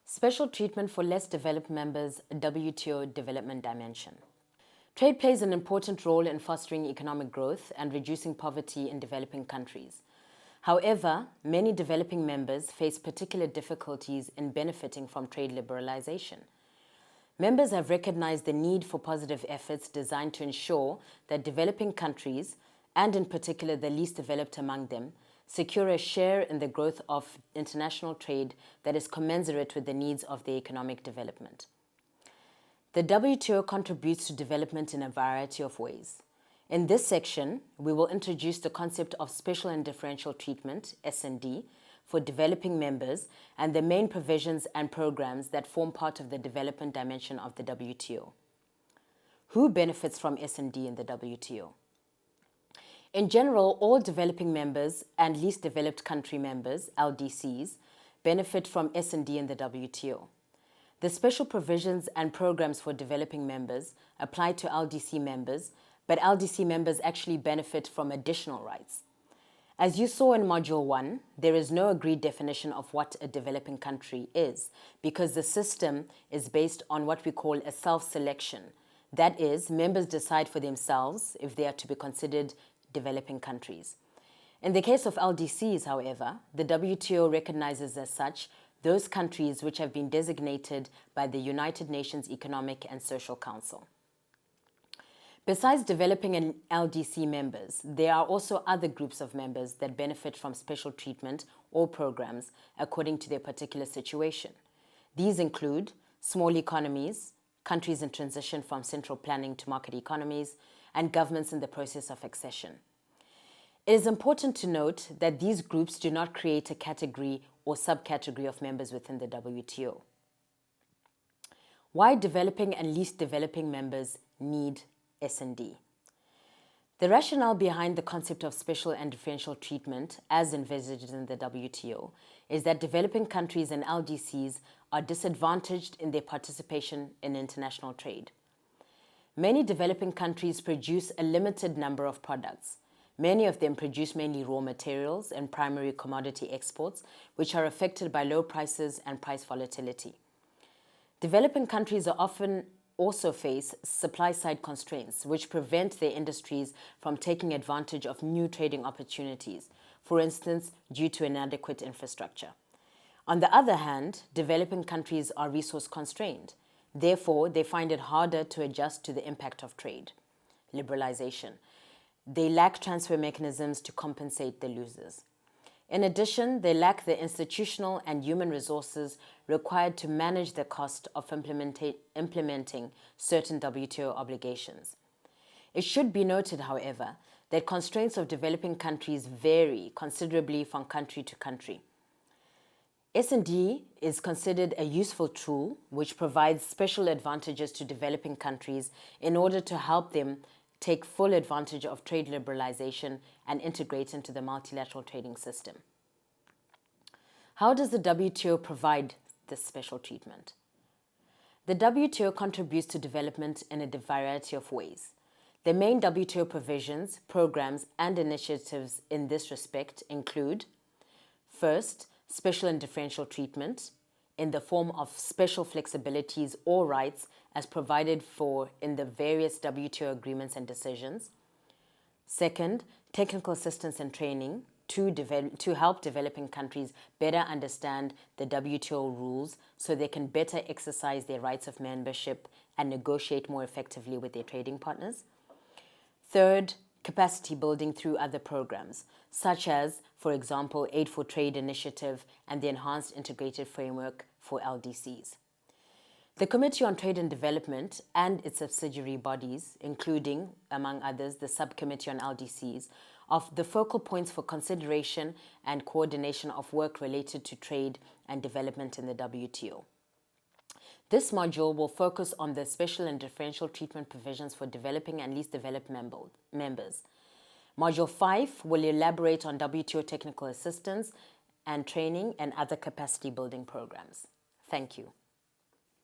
Special treatment for less developed members, WTO development dimension. Trade plays an important role in fostering economic growth and reducing poverty in developing countries. However, many developing members face particular difficulties in benefiting from trade liberalization. Members have recognized the need for positive efforts designed to ensure that developing countries, and in particular the least developed among them, secure a share in the growth of international trade that is commensurate with the needs of their economic development. The WTO contributes to development in a variety of ways. In this section, we will introduce the concept of special and differential treatment, S&D, for developing members and the main provisions and programs that form part of the development dimension of the WTO. Who benefits from S&D in the WTO? In general, all developing members and least developed country members, LDCs, benefit from S&D in the WTO. The special provisions and programs for developing members apply to LDC members, but LDC members actually benefit from additional rights. As you saw in Module 1, there is no agreed definition of what a developing country is, because the system is based on what we call a self-selection. That is, members decide for themselves if they are to be considered developing countries. In the case of LDCs, however, the WTO recognizes as such those countries which have been designated by the United Nations Economic and Social Council. Besides developing and LDC members, there are also other groups of members that benefit from special treatment or programs according to their particular situation. These include small economies, countries in transition from central planning to market economies, and governments in the process of accession. It is important to note that these groups do not create a category or subcategory of members within the WTO. Why developing and least developing members need S&D? The rationale behind the concept of special and differential treatment, as envisaged in the WTO, is that developing countries and LDCs are disadvantaged in their participation in international trade. Many developing countries produce a limited number of products. Many of them produce mainly raw materials and primary commodity exports, which are affected by low prices and price volatility. Developing countries are often also face supply-side constraints, which prevent their industries from taking advantage of new trading opportunities, for instance, due to inadequate infrastructure. On the other hand, developing countries are resource constrained. Therefore, they find it harder to adjust to the impact of trade liberalization. They lack transfer mechanisms to compensate the losers. In addition, they lack the institutional and human resources required to manage the cost of implementing certain WTO obligations. It should be noted, however, that constraints of developing countries vary considerably from country to country. S&D is considered a useful tool which provides special advantages to developing countries in order to help them take full advantage of trade liberalization and integrate into the multilateral trading system. How does the WTO provide this special treatment? The WTO contributes to development in a variety of ways. The main WTO provisions, programs, and initiatives in this respect include: first, special and differential treatment in the form of special flexibilities or rights as provided for in the various WTO agreements and decisions. Second, technical assistance and training to help developing countries better understand the WTO rules so they can better exercise their rights of membership and negotiate more effectively with their trading partners. Third, capacity building through other programs, such as, for example, Aid for Trade Initiative and the Enhanced Integrated Framework for LDCs. The Committee on Trade and Development and its subsidiary bodies, including, among others, the Subcommittee on LDCs, are the focal points for consideration and coordination of work related to trade and development in the WTO. This module will focus on the special and differential treatment provisions for developing and least developed members. Module 5 will elaborate on WTO technical assistance and training and other capacity building programs. Thank you.